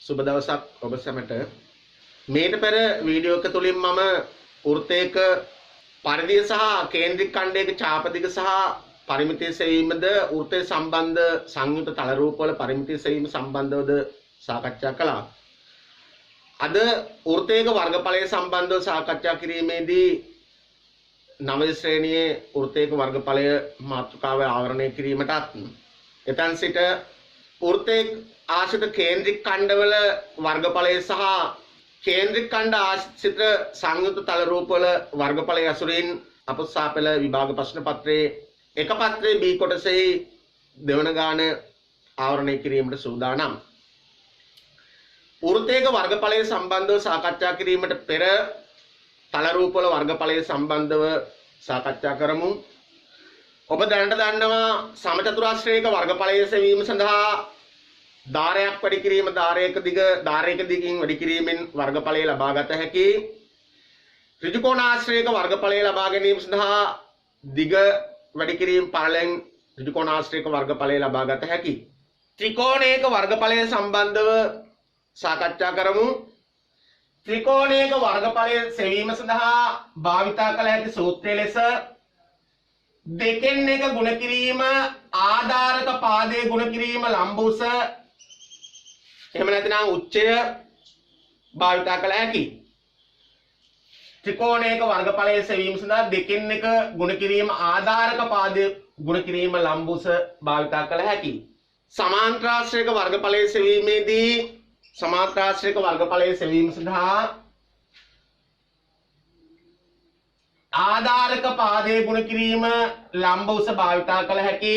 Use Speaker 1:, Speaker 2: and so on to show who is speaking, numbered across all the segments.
Speaker 1: සුබ දවසක් ඔබ සැමට. මේට පෙර වීඩියෝ එක තුලින් මම වෘත්තයක පරිධිය සහ කේන්ද්‍රික ඛණ්ඩයක ඡාපදිග සහ පරිමිතිය සෙවීමද වෘත්තය සම්බන්ධ සංයුක්ත තල රූප වල පරිමිතිය සෙවීම සම්බන්ධවද සාකච්ඡා කළා. අද වෘත්තයක වර්ගඵලය සම්බන්ධව සාකච්ඡා කිරීමේදී නවය ශ්‍රේණියේ වෘත්තයක වර්ගඵලය මාතෘකාව ආවරණය කිරීමටත් එතන් සිට වෘත්තයේ ආශ්‍රිත කේන්ද්‍රික ඛණ්ඩවල වර්ගඵලය සහ කේන්ද්‍රික ඛණ්ඩ ආශ්‍රිත සංයුක්ත තල රූප වල වර්ගඵලය අසුරින් අපොත්සා පෙළ විභාග ප්‍රශ්න පත්‍රයේ එක පත්‍රයේ B කොටසෙහි දෙවන ගාන ආවරණය කිරීමට සූදානම්. වෘත්තයක වර්ගඵලය සම්බන්ධව සාකච්ඡා කිරීමට පෙර තල රූප වල වර්ගඵලය සම්බන්ධව සාකච්ඡා කරමු. ඔබ දැනට දන්නවා සමචතුරාශ්‍රයක වර්ගඵලය සෙවීම සඳහා ධාරයක් වැඩි කිරීම ධාරයක දිගින් වැඩි කිරීමෙන් වර්ගඵලය ලබා ගත හැකි. ත්‍රිකෝණාශ්‍රයක වර්ගඵලය ලබා ගැනීම සඳහා දිග වැඩි කිරීම පළලෙන් ත්‍රිකෝණාශ්‍රයක වර්ගඵලය ලබා ගත හැකි. ත්‍රිකෝණයක වර්ගඵලය සම්බන්ධව සාකච්ඡා කරමු. ත්‍රිකෝණයක වර්ගඵලය සෙවීම සඳහා භාවිතා කළ හැකි සූත්‍රය ලෙස දෙකෙන් එක ගුණ කිරීම ආධාරක පාදයේ ගුණ කිරීම ලම්බ උස එහෙම නැත්නම් උච්චය භාවිතා කළ හැකි. ත්‍රිකෝණයක වර්ගඵලය සෙවීම සඳහා දෙකෙන් එක ගුණ කිරීම ආධාරක පාදයේ ගුණ කිරීම ලම්බ උස භාවිතා කළ හැකි. සමාන්තරාශ්‍රයක වර්ගඵලය සෙවීමේදී සමාන්තරාශ්‍රයක වර්ගඵලය සෙවීම සඳහා ආධාරක පාදයේ ගුණ කිරීම ලම්බ උස භාවිතා කළ හැකි.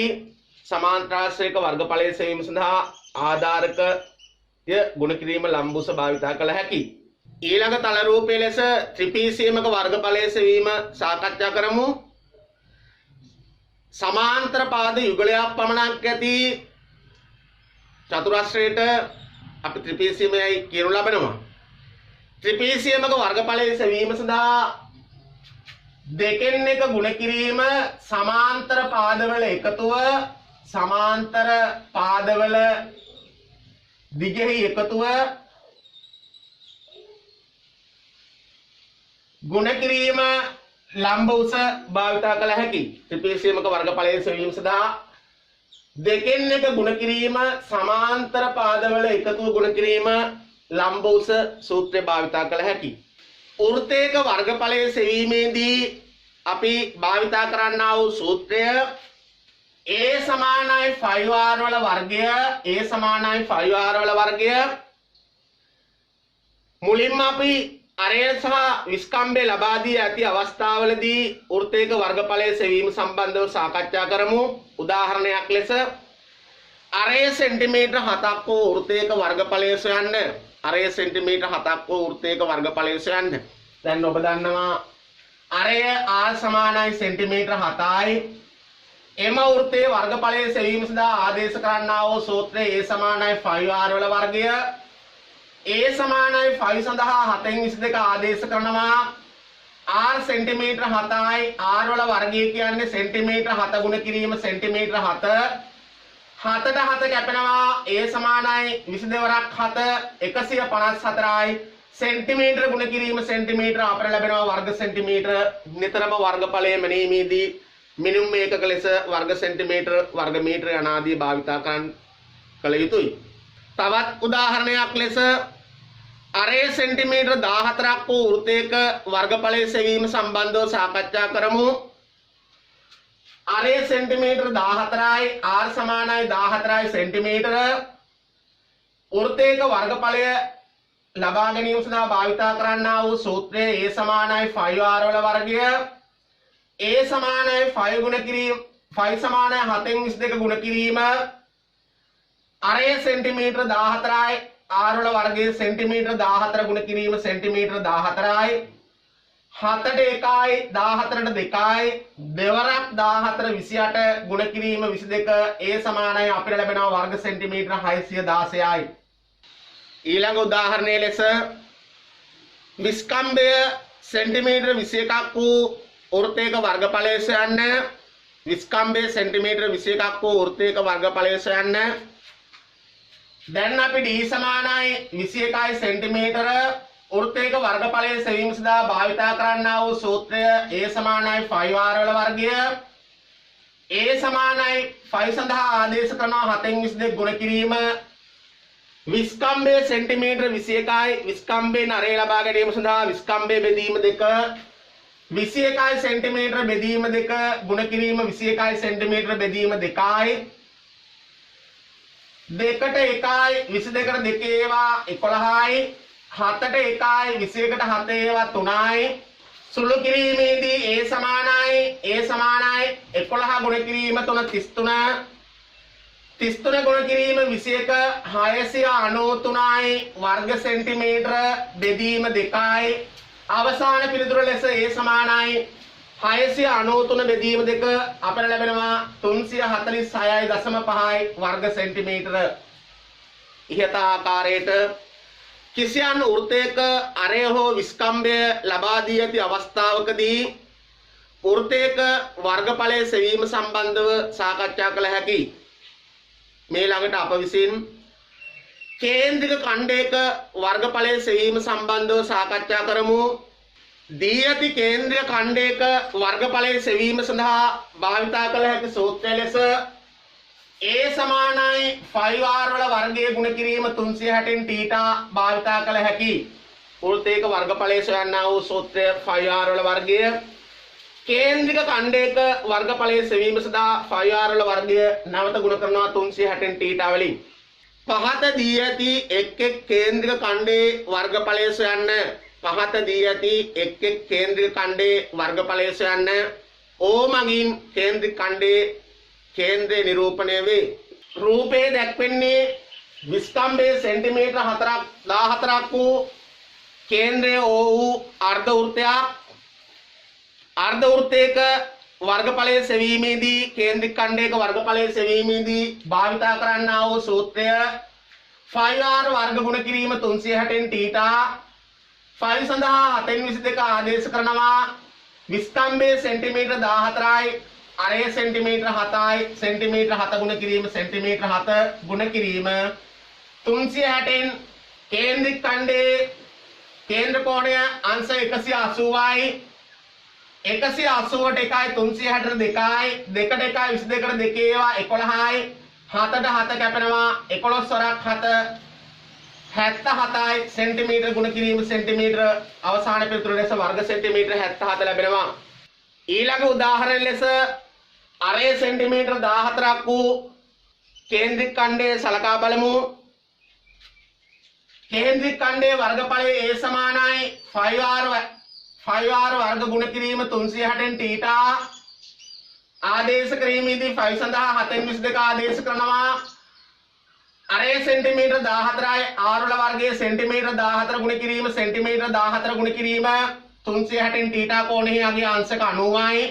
Speaker 1: සමාන්තරාශ්‍රයක වර්ගඵලය සෙවීම සඳහා ආධාරකය ගුණ කිරීම ලම්බ උස භාවිතා කළ හැකි. ඊළඟ තල රූපයේ ලෙස ත්‍රිපීසියමක වර්ගඵලය සෙවීම සාකච්ඡා කරමු. සමාන්තර පාද යුගලයක් පමණක් ඇති චතුරස්‍රයට අපි ත්‍රිපීසියමයි කියනු ලබනවා. ත්‍රිපීසියමක වර්ගඵලය සෙවීම සඳහා දෙකෙන් එක ගුණ කිරීම සමාන්තර පාදවල එකතුව සමාන්තර පාදවල දිගෙහි එකතුව ගුණ කිරීම ලම්බ උස භාවිතා කළ හැකි. ත්‍රිපීසියමක වර්ගඵලය සෙවීම සඳහා දෙකෙන් එක ගුණ කිරීම සමාන්තර පාදවල එකතුව ගුණ කිරීම ලම්බ උස සූත්‍රය භාවිතා කළ හැකි. වෘත්තයක වර්ගඵලය සෙවීමේදී අපි භාවිතා කරන්නා වූ සූත්‍රය A සමානයි 5r වල වර්ගය A සමානයි 5r වල වර්ගය. මුලින්ම අපි අරය සහ විස්කම්භය ලබා දී ඇති අවස්ථාවලදී වෘත්තයක වර්ගඵලය සෙවීම සම්බන්ධව සාකච්ඡා කරමු. උදාහරණයක් ලෙස අරය සෙන්ටිමීටර 7ක් වූ වෘත්තයක වර්ගඵලය සොයන්න. අරය සෙන්ටිමීටර 7ක් වූ වෘත්තයක වර්ගඵලය සොයන්න. දැන් ඔබ දන්නවා අරය r සමානයි සෙන්ටිමීටර 7යි. එම වෘත්තයේ වර්ගඵලය සෙවීම සඳහා ආදේශ කරන්නා වූ සූත්‍රය A සමානයි 5r වල වර්ගය. A සමානයි 5 සඳහා 7න් 22 ආදේශ කරනවා. r සෙන්ටිමීටර 7යි. r වල වර්ගය කියන්නේ සෙන්ටිමීටර 7 ගුණ කිරීම සෙන්ටිමීටර 7. 7ට 7 කැපෙනවා. A සමානයි 22 වරක් 7 154යි. සෙන්ටිමීටර ගුණ කිරීම සෙන්ටිමීටර අපර ලැබෙනවා වර්ග සෙන්ටිමීටර. නිතරම වර්ගඵලය මෙනීමේදී මිනිමුම් ඒකක ලෙස වර්ග සෙන්ටිමීටර වර්ග මීටර යනාදී භාවිතා කළ යුතුයි. තවත් උදාහරණයක් ලෙස අරය සෙන්ටිමීටර 14ක් වූ වෘත්තයක වර්ගඵලය සෙවීම සම්බන්ධව සාකච්ඡා කරමු. අරය සෙන්ටිමීටර 14යි r සමානයි 14යි සෙන්ටිමීටර. වෘත්තයක වර්ගඵලය ලබා ගැනීම සඳහා භාවිතා කරන්නා වූ සූත්‍රය A සමානයි 5r වල වර්ගය. A සමානයි 5 ගුණ කිරීම 5 සමානයි 7න් 22 ගුණ කිරීම අරය සෙන්ටිමීටර 14යි. r වල වර්ගයේ සෙන්ටිමීටර 14 ගුණ කිරීම සෙන්ටිමීටර 14යි. 7ට 1යි 14ට 2යි දෙවරක් 14 28 ගුණ කිරීම 22 A සමානයි අපිට ලැබෙනවා වර්ග සෙන්ටිමීටර 616යි. ඊළඟ උදාහරණය ලෙස විස්කම්භය සෙන්ටිමීටර 21ක් වූ වෘත්තයක වර්ගඵලය සොයන්න. විස්කම්භය සෙන්ටිමීටර 21ක් වූ වෘත්තයක වර්ගඵලය සොයන්න. දැන් අපි d සමානයි 21 සෙන්ටිමීටර වෘත්තයක වර්ගඵලය සෙවීම සඳහා භාවිතා කරන්නා වූ සූත්‍රය a සමානයි 5r වල වර්ගය a සමානයි 5 සඳහා ආදේශ කරනවා 7න් 22 ගුණ කිරීම විස්කම්භයේ සෙන්ටිමීටර 21යි විස්කම්භයේ නරය ලබා ගැනීම සඳහා විස්කම්භයේ බෙදීම 2 21 සෙන්ටිමීටර බෙදීම 2 ගුණ කිරීම 21 සෙන්ටිමීටර බෙදීම 2යි 2ට 1යි 22ට 2 ඒවා 11යි 7ට 1යි 21ට 7 ඒවා 3යි සුළු කිරීමේදී a සමානයි 11 ගුණ කිරීම 3 33 33 ගුණ කිරීම 21 693යි වර්ග සෙන්ටිමීටර බෙදීම 2යි අවසාන පිළිතුර ලෙස a සමානයි 693 බෙදීම 2 අපට ලැබෙනවා 346.5යි වර්ග සෙන්ටිමීටර. ඉහත ආකාරයට කිසියම් වෘත්තයක අරය හෝ විස්කම්භය ලබා දී ඇති අවස්ථාවකදී වෘත්තයක වර්ගඵලය සෙවීම සම්බන්ධව සාකච්ඡා කළ හැකියි. මේ ළඟට අප විසින් කේන්ද්‍රික ඛණ්ඩයක වර්ගඵලය සෙවීම සම්බන්ධව සාකච්ඡා කරමු. දී ඇති කේන්ද්‍රීය ඛණ්ඩයක වර්ගඵලය සෙවීම සඳහා භාවිතා කළ හැකි සූත්‍රය ලෙස a සමානයි 5r වල වර්ගයේ ගුණ කිරීම 360න් θ භාවිතා කළ හැකි. වෘත්තයක වර්ගඵලය සොයන්නා වූ සූත්‍රය 5r වල වර්ගය කේන්ද්‍රික ඛණ්ඩයක වර්ගඵලය සෙවීම සඳහා 5r වල වර්ගය නැවත ගුණ කරනවා 360න් θ වලින්. පහත දී ඇති එක් කේන්ද්‍රික ඛණ්ඩයේ වර්ගඵලය සොයන්න. පහත දී ඇති එක් කේන්ද්‍රික ඛණ්ඩයේ වර්ගඵලය සොයන්න. O මගින් කේන්ද්‍රික ඛණ්ඩයේ කේන්ද්‍රය නිරූපණය වේ. රූපයේ දැක්වෙන්නේ විස්කම්භයේ සෙන්ටිමීටර 14ක් වූ කේන්ද්‍රය O වූ අර්ධ වෘත්තයක්. අර්ධ වෘත්තයක වර්ගඵලය සෙවීමේදී කේන්ද්‍රික ඛණ්ඩයක වර්ගඵලය සෙවීමේදී භාවිතා කරන්නා වූ සූත්‍රය 5r වර්ග ගුණ කිරීම 360න් θ 5 සඳහා 7න් 22 ආදේශ කරනවා. විස්කම්භයේ සෙන්ටිමීටර 14යි අරය සෙන්ටිමීටර 7යි සෙන්ටිමීටර 7 ගුණ කිරීම සෙන්ටිමීටර 7 ගුණ කිරීම 360න් කේන්ද්‍රික ඛණ්ඩයේ කේන්ද්‍ර කෝණය අංශ 180යි 180ට 1යි 360ට 2යි 2ට 1යි 22ට 2 ඒවා 11යි 7ට 7 කැපෙනවා 11 වරක් 7 77යි සෙන්ටිමීටර ගුණ කිරීම සෙන්ටිමීටර අවසාන පිළිතුර ලෙස වර්ග සෙන්ටිමීටර 77 ලැබෙනවා. ඊළඟ උදාහරණ ලෙස අරය සෙන්ටිමීටර 14ක් වූ කේන්ද්‍රික ඛණ්ඩය සලකා බලමු. කේන්ද්‍රික ඛණ්ඩයේ වර්ගඵලය a සමානයි 5r වර්ග ගුණ කිරීම 360න් θ ආදේශ කිරීමේදී 5 සඳහා 7න් 22 ආදේශ කරනවා. අරය සෙන්ටිමීටර 14යි r වල වර්ගයේ සෙන්ටිමීටර 14 ගුණ කිරීම සෙන්ටිමීටර 14 ගුණ කිරීම 360න් θ කෝණයේ අගේ අංශක 90යි.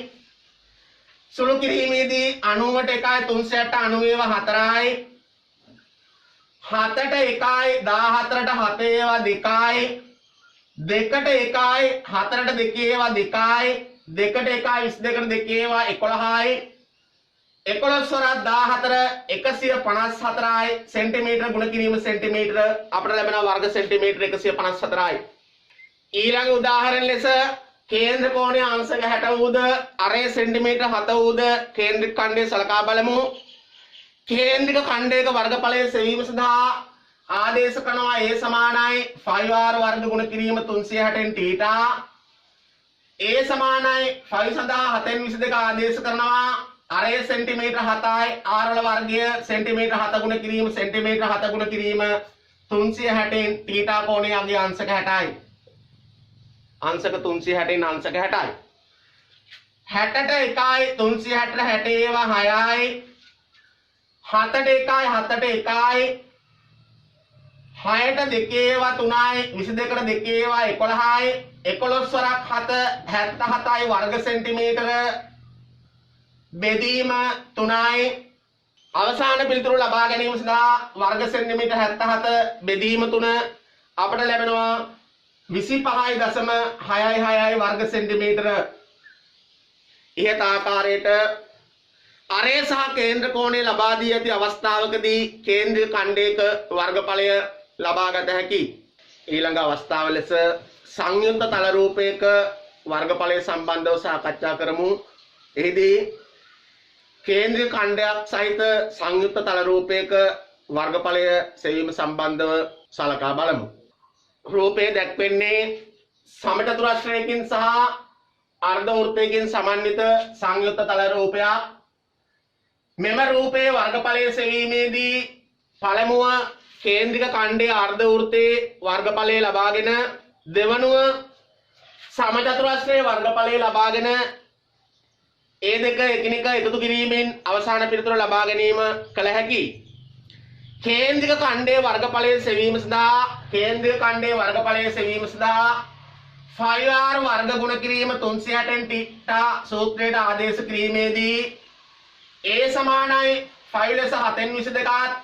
Speaker 1: සුළු කිරීමේදී 90ට 1යි 360ට 90 4යි 7ට 1යි 14ට 7 ඒවා 2යි 2ට 1යි 4ට 2 ඒවා 2යි 2ට 1යි 22ට 2 ඒවා 11යි 11 වරක් 14 154යි සෙන්ටිමීටර ගුණ කිරීම සෙන්ටිමීටර අපට ලැබෙන වර්ග සෙන්ටිමීටර 154යි. ඊළඟ උදාහරණ ලෙස කේන්ද්‍ර කෝණය අංශක 60 වූද අරය සෙන්ටිමීටර 7 වූද කේන්ද්‍රික ඛණ්ඩය සලකා බලමු. කේන්ද්‍රික ඛණ්ඩයක වර්ගඵලය සෙවීම සඳහා ආදේශ කරනවා a සමානයි 5r වර්ග ගුණ කිරීම 360න් θ a සමානයි 5 සඳහා 7න් 22 ආදේශ කරනවා. අරය සෙන්ටිමීටර 7යි r වල වර්ගය සෙන්ටිමීටර 7 ගුණ කිරීම සෙන්ටිමීටර 7 ගුණ කිරීම 360න් θ කෝණයේ අගේ අංශක 60යි. අංශක 360න් අංශක 60යි. 60ට 1යි 360ට 60 ඒවා 6යි 7ට 1යි 7ට 1යි 6ට 2 ඒවා 3යි 22ට 2 ඒවා 11යි 11 වරක් 7 77යි වර්ග සෙන්ටිමීටර බෙදීම 3යි. අවසාන පිළිතුර ලබා ගැනීම සඳහා වර්ග සෙන්ටිමීටර 77 බෙදීම 3 අපට ලැබෙනවා 25.66යි වර්ග සෙන්ටිමීටර. ඉහත ආකාරයට අරය සහ කේන්ද්‍ර කෝණය ලබා දී ඇති අවස්ථාවකදී කේන්ද්‍රීය ඛණ්ඩයක වර්ගඵලය ලබාගත හැකි. ඊළඟ අවස්ථාව ලෙස සංයුක්ත තල රූපයක වර්ගඵලය සම්බන්ධව සාකච්ඡා කරමු. එහිදී කේන්ද්‍රීය ඛණ්ඩයක් සහිත සංයුක්ත තල රූපයක වර්ගඵලය සෙවීම සම්බන්ධව සලකා බලමු. රූපයේ දැක්වෙන්නේ සමචතුරස්‍රයකින් සහ අර්ධ වෘත්තයකින් සමන්විත සංයුක්ත තල රූපයක්. මෙම රූපයේ වර්ගඵලය සෙවීමේදී පළමුව කේන්ද්‍රික ඛණ්ඩයේ අර්ධ වෘත්තයේ වර්ගඵලය ලබාගෙන දෙවනුව සමචතුරස්‍රයේ වර්ගඵලය ලබාගෙන ඒ දෙක එකිනෙක එකතු කිරීමෙන් අවසාන පිළිතුර ලබා ගැනීම කළ හැකියි. කේන්ද්‍රික ඛණ්ඩයේ වර්ගඵලය සෙවීම සඳහා 5r වර්ග ගුණ කිරීම 360න් θ සූත්‍රයට ආදේශ කිරීමේදී a සමානයි 5 ලෙස 7න් 22ත්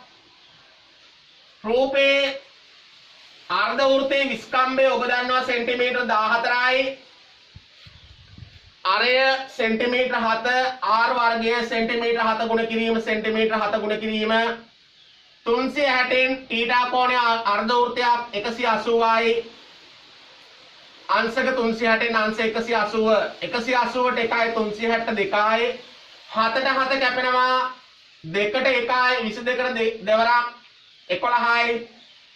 Speaker 1: රූපේ අර්ධ වෘත්තයේ විස්කම්භය ඔබ දන්නවා සෙන්ටිමීටර 14යි. අරය සෙන්ටිමීටර 7 r වර්ගය සෙන්ටිමීටර 7 ගුණ කිරීම සෙන්ටිමීටර 7 ගුණ කිරීම 360න් θ කෝණය අර්ධ වෘත්තයක් 180යි. අංශක 360න් අංශ 180 180ට 1යි 362යි 7ට 7 කැපෙනවා 2ට 1යි 22ට දෙවරක් 11යි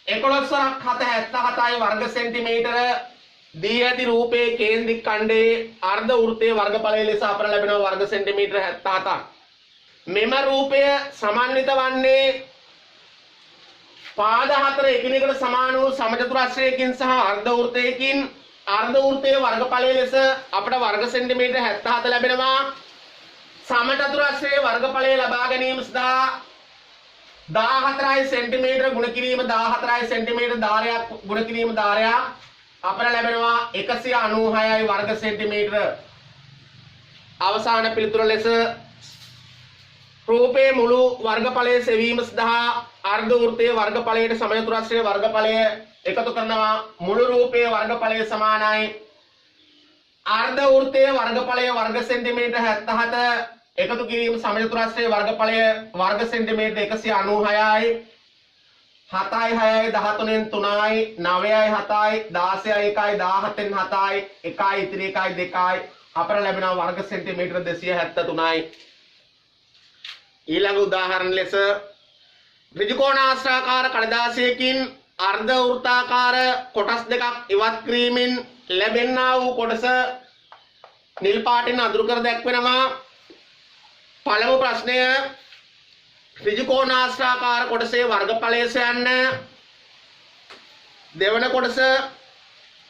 Speaker 1: 11 වරක් 7 77යි වර්ග සෙන්ටිමීටර දී ඇති රූපයේ කේන්ද්‍රික ඛණ්ඩයේ අර්ධ වෘත්තයේ වර්ගඵලය ලෙස අපට ලැබෙනවා වර්ග සෙන්ටිමීටර 77ක්. මෙම රූපය සමන්විත වන්නේ පාද හතර එකිනෙකට සමාන වූ සමචතුරස්‍රයකින් සහ අර්ධ වෘත්තයකින්. අර්ධ වෘත්තයේ වර්ගඵලය ලෙස අපට වර්ග සෙන්ටිමීටර 77 ලැබෙනවා. සමචතුරස්‍රයේ වර්ගඵලය ලබා ගැනීම සඳහා 14යි සෙන්ටිමීටර ගුණ කිරීම 14යි සෙන්ටිමීටර ධාරයක් ගුණ කිරීම ධාරයක් අපට ලැබෙනවා 196යි වර්ග සෙන්ටිමීටර. අවසාන පිළිතුර ලෙස රූපයේ මුළු වර්ගඵලය සෙවීම සඳහා අර්ධ වෘත්තයේ වර්ගඵලයට සමචතුරස්‍රයේ වර්ගඵලය එකතු කරනවා. මුළු රූපයේ වර්ගඵලය සමානයි අර්ධ වෘත්තයේ වර්ගඵලය වර්ග සෙන්ටිමීටර 77 එකතු කිරීම සමචතුරස්‍රයේ වර්ගඵලය වර්ග සෙන්ටිමීටර 196යි. 7යි 6යි 13න් 3යි 9යි 7යි 16යි 1යි 17න් 7යි 1යි ඉතිරි 1යි 2යි අපට ලැබෙනවා වර්ග සෙන්ටිමීටර 273යි. ඊළඟ උදාහරණ ලෙස ත්‍රිකෝණාශ්‍රාකාර කඩදාසියකින් අර්ධ වෘත්තාකාර කොටස් දෙකක් ඉවත් කිරීමෙන් ලැබෙනා වූ කොටස නිල් පාටින් අඳුරු කර දැක්වෙනවා. පළමු ප්‍රශ්නය ත්‍රිකෝණාශ්‍රාකාර කොටසේ වර්ගඵලය සොයන්න. දෙවන කොටස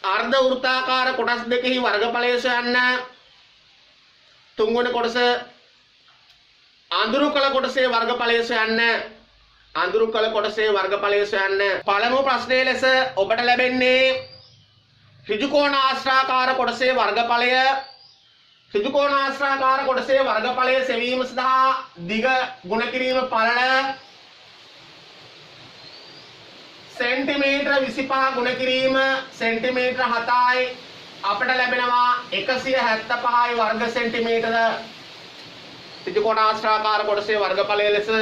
Speaker 1: අර්ධ වෘත්තාකාර කොටස් දෙකෙහි වර්ගඵලය සොයන්න. තුන්වන කොටස අඳුරු කළ කොටසේ වර්ගඵලය සොයන්න. අඳුරු කළ කොටසේ වර්ගඵලය සොයන්න. පළමු ප්‍රශ්නය ලෙස ඔබට ලැබෙන්නේ ත්‍රිකෝණාශ්‍රාකාර කොටසේ වර්ගඵලය. ත්‍රිකෝණාශ්‍රාකාර කොටසේ වර්ගඵලය සෙවීම සඳහා දිග ගුණ කිරීම පළල සෙන්ටිමීටර 25 ගුණ කිරීම සෙන්ටිමීටර 7යි අපට ලැබෙනවා 175යි වර්ග සෙන්ටිමීටර. ත්‍රිකෝණාශ්‍රාකාර කොටසේ වර්ගඵලය ලෙස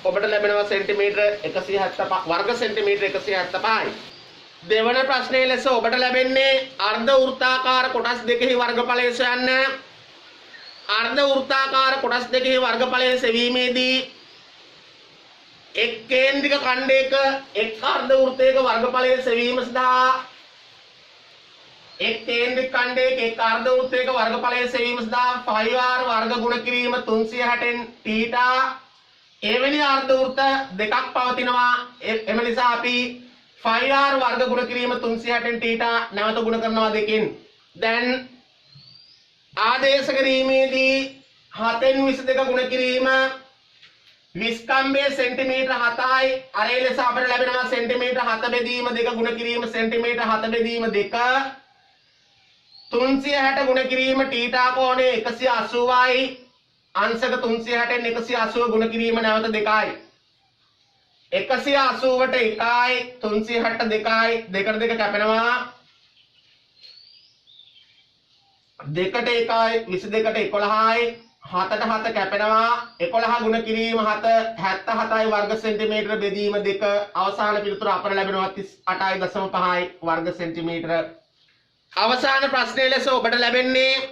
Speaker 1: ඔබට ලැබෙනවා සෙන්ටිමීටර 175 වර්ග සෙන්ටිමීටර 175යි. දෙවන ප්‍රශ්නයේ ලෙස ඔබට ලැබෙන්නේ අර්ධ වෘත්තාකාර කොටස් දෙකෙහි වර්ගඵලය සොයන්න. අර්ධ වෘත්තාකාර කොටස් දෙකෙහි වර්ගඵලය සෙවීමේදී එක් කේන්ද්‍රික ඛණ්ඩයක එක් අර්ධ වෘත්තයක වර්ගඵලය සෙවීම සඳහා එක් කේන්ද්‍රික ඛණ්ඩයක එක් අර්ධ වෘත්තයක වර්ගඵලය සෙවීම සඳහා 5r වර්ග ගුණ කිරීම 360න් θ එවැනි අර්ධ වෘත්ත දෙකක් පවතිනවා. එම නිසා අපි 5r වර්ග ගුණ කිරීම 360න් θ නැවත ගුණ කරනවා දෙකෙන්. දැන් ආදේශ කිරීමේදී 7න් 22 ගුණ කිරීම විස්කම්භය සෙන්ටිමීටර 7යි. අරේ ලෙස අපට ලැබෙනවා සෙන්ටිමීටර 7 බෙදීම 2 ගුණ කිරීම සෙන්ටිමීටර 7 බෙදීම 2 360 ගුණ කිරීම θ කෝණය 180යි. අංශක 360න් 180 ගුණ කිරීම නැවත 2යි. 180ට 1යි 360ට 2යි 2ට 2 කැපෙනවා 2ට 1යි 22ට 11යි 7ට 7 කැපෙනවා 11 ගුණ කිරීම 7 77යි වර්ග සෙන්ටිමීටර බෙදීම 2 අවසාන පිළිතුර අපට ලැබෙනවා 38.5යි වර්ග සෙන්ටිමීටර. අවසාන ප්‍රශ්නය ලෙස ඔබට ලැබෙන්නේ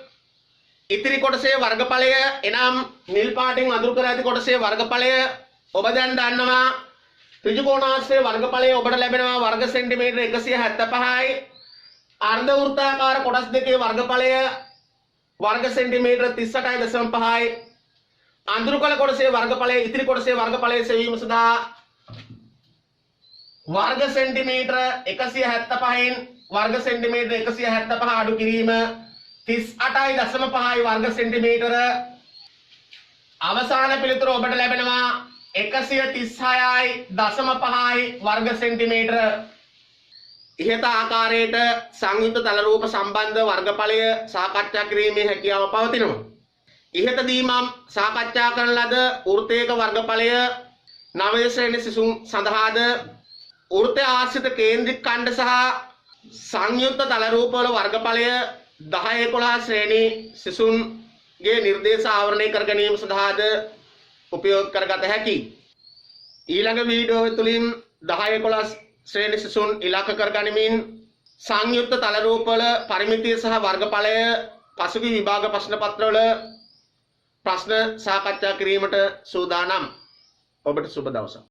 Speaker 1: ඉතිරි කොටසේ වර්ගඵලය එනම් නිල් පාටින් අඳුරු කර ඇති කොටසේ වර්ගඵලය ඔබ දැන් දන්නවා. ත්‍රිකෝණාශ්‍රයේ වර්ගඵලය ඔබට ලැබෙනවා වර්ග සෙන්ටිමීටර 175යි. අර්ධ වෘත්තාකාර කොටස් දෙකේ වර්ගඵලය वर्ग सेंटीमीटर 38.5යි. අඳුරු කළ කොටසේ වර්ගඵලය ඉතිරි කොටසේ වර්ගඵලය සෙවීම සඳහා वर्ग सेंटीमीटर 175න් वर्ग सेंटीमीटर 175 අඩු කිරීම 38.5යි वर्ग सेंटीमीटर. අවසාන පිළිතුර ඔබට ලැබෙනවා 136.5යි वर्ग सेंटीमीटर. ඉහත ආකාරයට සංයුක්ත තල රූප සම්බන්ධ වර්ගඵලය සාකච්ඡා කිරීමේ හැකියාව පවතිනවා. ඉහතදී මම සාකච්ඡා කරන ලද වෘත්තයක වර්ගඵලය 9 ශ්‍රේණි සිසුන් සඳහාද වෘත්තය ආශ්‍රිත කේන්ද්‍රික ඛණ්ඩ සහ සංයුක්ත තල රූප වල වර්ගඵලය 10-11 ශ්‍රේණි සිසුන්ගේ නිර්දේශ ආවරණය කර ගැනීම සඳහාද උපයෝග කරගත හැකියි. ඊළඟ වීඩියෝ තුලින් 10-11 ශ්‍රේණි සිසුන් ඉලක්ක කර ගනිමින් සංයුක්ත තල රූප වල පරිමිතිය සහ වර්ගඵලය පසුගිය විභාග ප්‍රශ්න පත්‍රවල ප්‍රශ්න සාකච්ඡා කිරීමට සූදානම්. ඔබට සුබ දවසක්.